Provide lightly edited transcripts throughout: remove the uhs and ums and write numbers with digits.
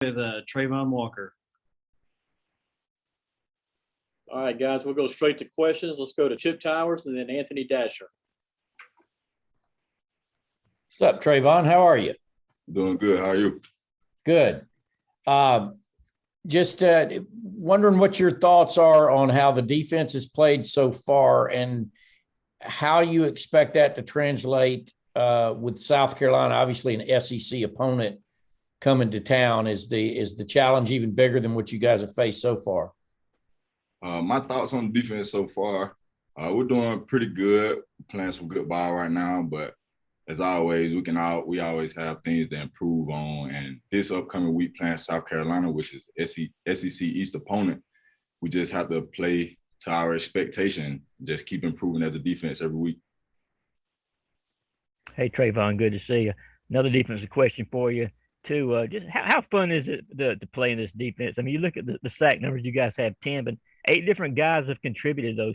with Travon Walker. All right, guys, we'll go straight to questions. Let's go to Chip Towers and then Anthony Dasher. What's up, Travon? How are you? Doing good. How are you? Good. Just wondering what your thoughts are on how the defense has played so far and how you expect that to translate with South Carolina, obviously an SEC opponent coming to town. Is the challenge even bigger than what you guys have faced so far? My thoughts on the defense so far, we're doing pretty good. Playing some good ball right now, but as always, we always have things to improve on. And this upcoming week playing South Carolina, which is SEC East opponent, we just have to play to our expectation, just keep improving as a defense every week. Hey, Travon, good to see you. Another defensive question for you, too. Just how fun is it to play in this defense? I mean, you look at the sack numbers, you guys have 10, but 8 different guys have contributed those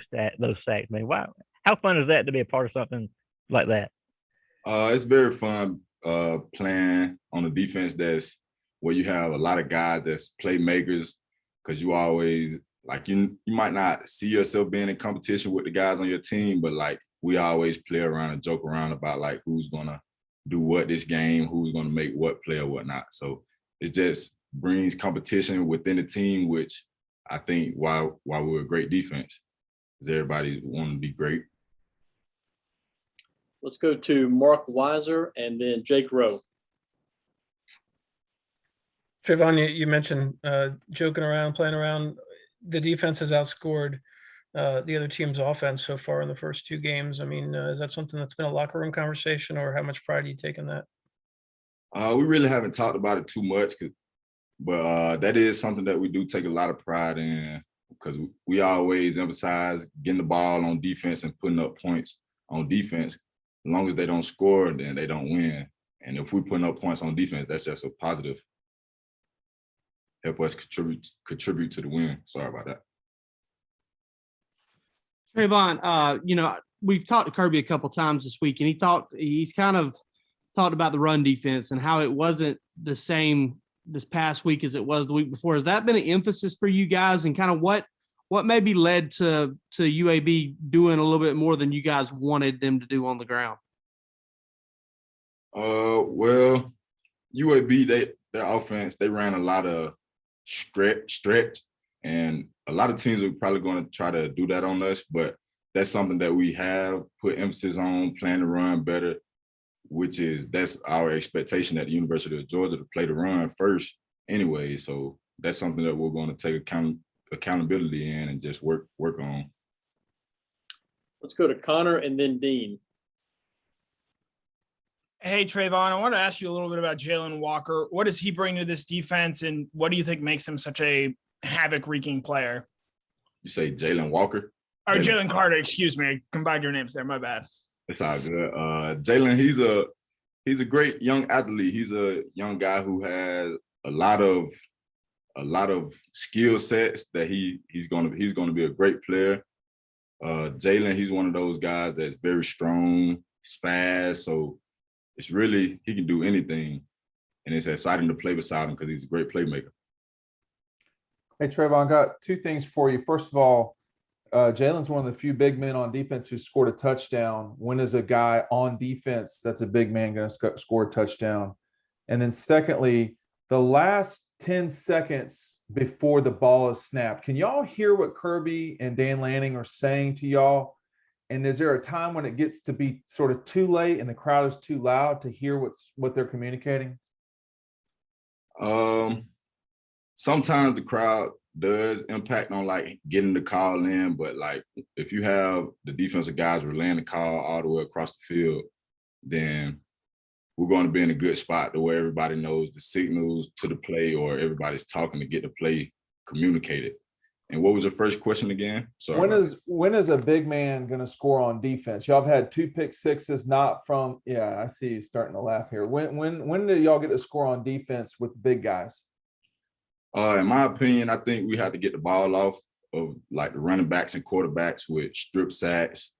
sacks. Man, wow. How fun is that to be a part of something like that? It's very fun playing on a defense that's where you have a lot of guys that's playmakers, because you always you might not see yourself being in competition with the guys on your team, but we always play around and joke around about who's gonna do what this game, who's gonna make what play or whatnot. So it just brings competition within the team, which I think why we're a great defense is everybody wanting to be great. Let's go to Mark Weiser and then Jake Rowe. Travon, you mentioned joking around, playing around. The defense has outscored the other team's offense so far in the first 2 games. I mean, is that something that's been a locker room conversation, or how much pride do you take in that? We really haven't talked about it too much, but that is something that we do take a lot of pride in, because we always emphasize getting the ball on defense and putting up points on defense. As long as they don't score, then they don't win. And if we're putting up points on defense, that's just a positive. Help us contribute to the win. Sorry about that. Travon, we've talked to Kirby a couple times this week, and he's kind of talked about the run defense and how it wasn't the same this past week as it was the week before. Has that been an emphasis for you guys, and kind of what maybe led to UAB doing a little bit more than you guys wanted them to do on the ground? Well, UAB, their offense, they ran a lot of stretch, and a lot of teams are probably going to try to do that on us, but that's something that we have put emphasis on, playing the run better, that's our expectation at the University of Georgia, to play the run first anyway. So that's something that we're going to take accountability in and just work on. Let's go to Connor and then Dean. Hey, Travon, I want to ask you a little bit about Jalen Walker. What does he bring to this defense, and what do you think makes him such a havoc-wreaking player? You say Jalen Walker? Or Jalen Carter, excuse me. I combined your names there. My bad. It's all good. Jalen, he's a great young athlete. He's a young guy who has a lot of skill sets that he's going to be a great player. Jalen, he's one of those guys that's very strong, he's fast, so it's really, he can do anything, and it's exciting to play beside him because he's a great playmaker. Hey, Travon, got 2 things for you. First of all, Jalen's one of the few big men on defense who scored a touchdown. When is a guy on defense that's a big man going to score a touchdown? And then secondly, the last 10 seconds before the ball is snapped, can y'all hear what Kirby and Dan Lanning are saying to y'all? And is there a time when it gets to be sort of too late and the crowd is too loud to hear what they're communicating? Sometimes the crowd does impact on getting the call in, but if you have the defensive guys relaying the call all the way across the field, then we're going to be in a good spot to where everybody knows the signals to the play, or everybody's talking to get the play communicated. And what was your first question again? Sorry. When is a big man going to score on defense? Y'all have had 2 pick sixes, not from. Yeah, I see you starting to laugh here. When do y'all get to score on defense with big guys? In my opinion, I think we have to get the ball off of the running backs and quarterbacks with strip sacks,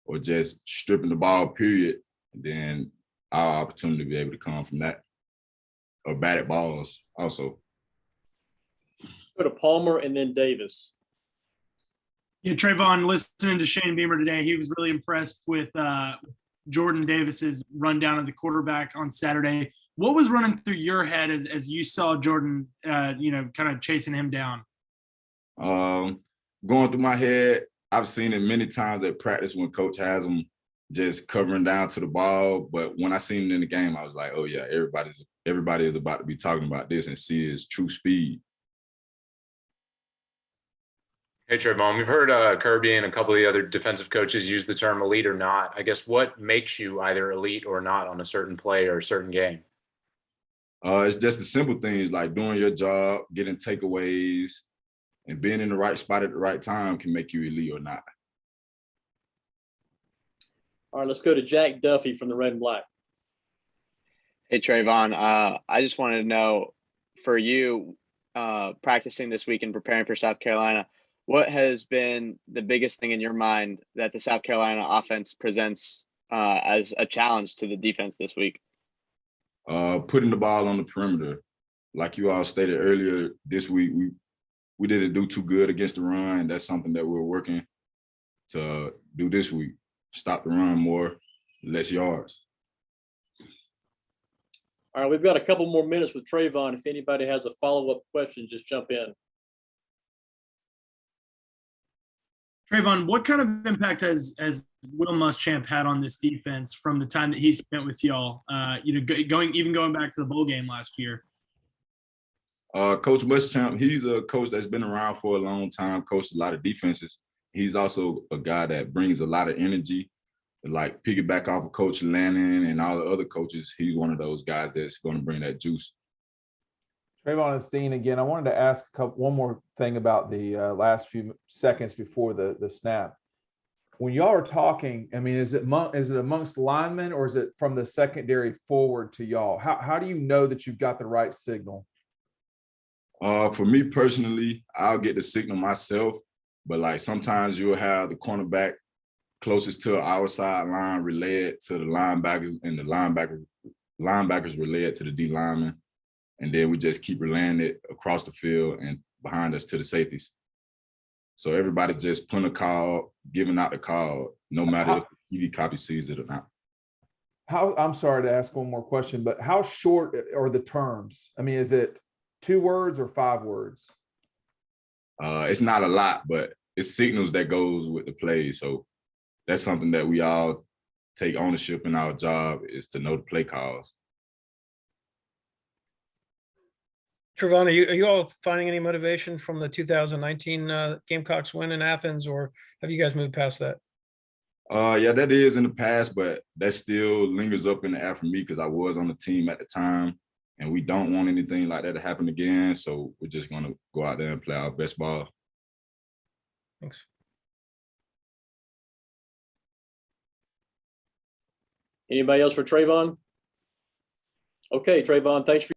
or just stripping the ball, period. And then our opportunity to be able to come from that, or batted balls also. Go to Palmer and then Davis. Yeah, Travon, listening to Shane Beamer today, he was really impressed with Jordan Davis's rundown of the quarterback on Saturday. What was running through your head as you saw Jordan, kind of chasing him down? Going through my head, I've seen it many times at practice when coach has them just covering down to the ball. But when I seen it in the game, I was like, oh yeah, everybody is about to be talking about this and see his true speed. Hey, Travon, we've heard Kirby and a couple of the other defensive coaches use the term elite or not. I guess what makes you either elite or not on a certain play or a certain game? It's just the simple things like doing your job, getting takeaways, and being in the right spot at the right time can make you elite or not. All right, let's go to Jack Duffy from the Red and Black. Hey, Travon, I just wanted to know, for you, practicing this week and preparing for South Carolina, what has been the biggest thing in your mind that the South Carolina offense presents as a challenge to the defense this week? Putting the ball on the perimeter. Like you all stated earlier, this week we didn't do too good against the run, and that's something that we're working to do this week. Stop the run more, less yards. All right, we've got a couple more minutes with Travon. If anybody has a follow-up question, just jump in. Travon, what kind of impact has Will Muschamp had on this defense from the time that he spent with y'all? Going back to the bowl game last year. Coach Muschamp, he's a coach that's been around for a long time, coached a lot of defenses. He's also a guy that brings a lot of energy, like piggyback off of Coach Lannon and all the other coaches. He's one of those guys that's going to bring that juice. Travon and Steen again. I wanted to ask one more thing about the last few seconds before the snap. When y'all are talking, I mean, is it amongst linemen or is it from the secondary forward to y'all? How do you know that you've got the right signal? For me personally, I'll get the signal myself, but like sometimes you'll have the cornerback closest to our sideline relay it to the linebackers, and the linebackers relay it to the D lineman. And then we just keep relaying it across the field and behind us to the safeties. So everybody just putting a call, giving out the call, no matter if the TV copy sees it or not. I'm sorry to ask one more question, but how short are the terms? I mean, is it 2 words or 5 words? It's not a lot, but it's signals that goes with the play. So that's something that we all take ownership in our job, is to know the play calls. Travon, are you all finding any motivation from the 2019 Gamecocks win in Athens, or have you guys moved past that? Yeah, that is in the past, but that still lingers up in the air for me because I was on the team at the time, and we don't want anything like that to happen again. So we're just going to go out there and play our best ball. Thanks. Anybody else for Travon? Okay, Travon, thanks for